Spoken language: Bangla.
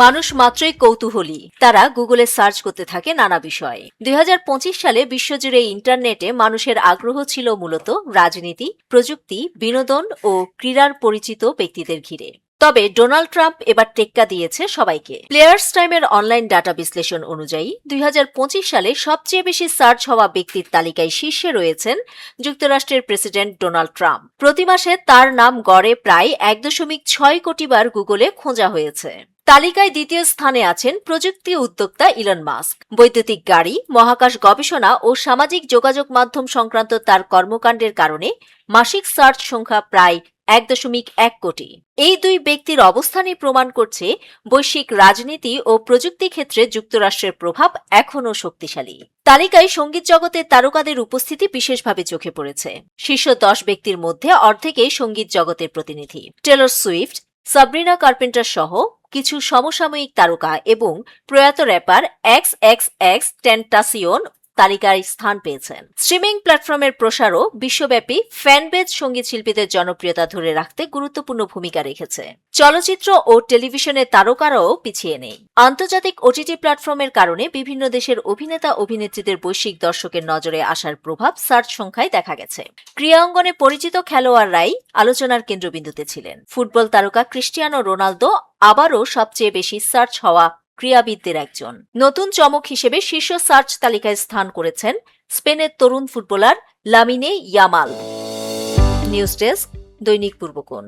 মানুষ মাত্রই কৌতূহলী, তারা গুগলে সার্চ করতে থাকে নানা বিষয়। 2025 সালে বিশ্বজুড়ে ইন্টারনেটে মানুষের আগ্রহ ছিল মূলত রাজনীতি, প্রযুক্তি, বিনোদন ও ক্রীড়ার পরিচিত ব্যক্তিদের ঘিরে। তবে ডোনাল্ড ট্রাম্প এবার টেক্কা দিয়েছে সবাইকে। প্লেয়ার্স টাইমের অনলাইন ডাটা বিশ্লেষণ অনুযায়ী 2025 সালে সবচেয়ে বেশি সার্চ হওয়া ব্যক্তির তালিকায় শীর্ষে রয়েছেন যুক্তরাষ্ট্রের প্রেসিডেন্ট ডোনাল্ড ট্রাম্প। প্রতি মাসে তার নাম গড়ে প্রায় 1.6 কোটি বার গুগলে খোঁজা হয়েছে। তালিকায় দ্বিতীয় স্থানে আছেন প্রযুক্তি উদ্যোক্তা ইলন মাস্ক। বৈদ্যুতিক গাড়ি, মহাকাশ গবেষণা ও সামাজিক যোগাযোগ মাধ্যম সংক্রান্ত তার কর্মকাণ্ডের কারণে মাসিক সার্চ সংখ্যা প্রায় 1.1 কোটি। এই দুই ব্যক্তির অবস্থানই প্রমাণ করছে বৈশ্বিক রাজনীতি ও প্রযুক্তি ক্ষেত্রে যুক্তরাষ্ট্রের প্রভাব এখনও শক্তিশালী। তালিকায় সঙ্গীত জগতের তারকাদের উপস্থিতি বিশেষভাবে চোখে পড়েছে। শীর্ষ 10 ব্যক্তির মধ্যে অর্ধেকেই সঙ্গীত জগতের প্রতিনিধি। টেলর সুইফট, সাবরিনা কার্পেন্টার সহ কিছু সমসাময়িক তারকা এবং প্রয়াত র্যাপার XXXTentacion তালিকায় স্থান পেয়েছেন। স্ট্রিমিং প্ল্যাটফর্মের প্রসারও বিশ্বব্যাপী ফ্যানবেজ সঙ্গীত শিল্পীদের জনপ্রিয়তা ধরে রাখতে গুরুত্বপূর্ণ ভূমিকা রেখেছে। চলচ্চিত্র ও টেলিভিশনের তারকারাও পিছিয়ে নেই। আন্তর্জাতিক ওটিটি প্ল্যাটফর্মের কারণে বিভিন্ন দেশের অভিনেতা অভিনেত্রীদের বৈশ্বিক দর্শকের নজরে আসার প্রভাব সার্চ সংখ্যায় দেখা গেছে। ক্রীড়া অঙ্গনে পরিচিত খেলোয়াড়রাই আলোচনার কেন্দ্রবিন্দুতে ছিলেন। ফুটবল তারকা ক্রিস্টিয়ানো রোনালদো আবারও সবচেয়ে বেশি সার্চ হওয়া ক্রীড়াবিদদের একজন। নতুন চমক হিসেবে শীর্ষ সার্চ তালিকায় স্থান করেছেন স্পেনের তরুণ footballer Lamine Yamal. News desk, Dainik Purbokone.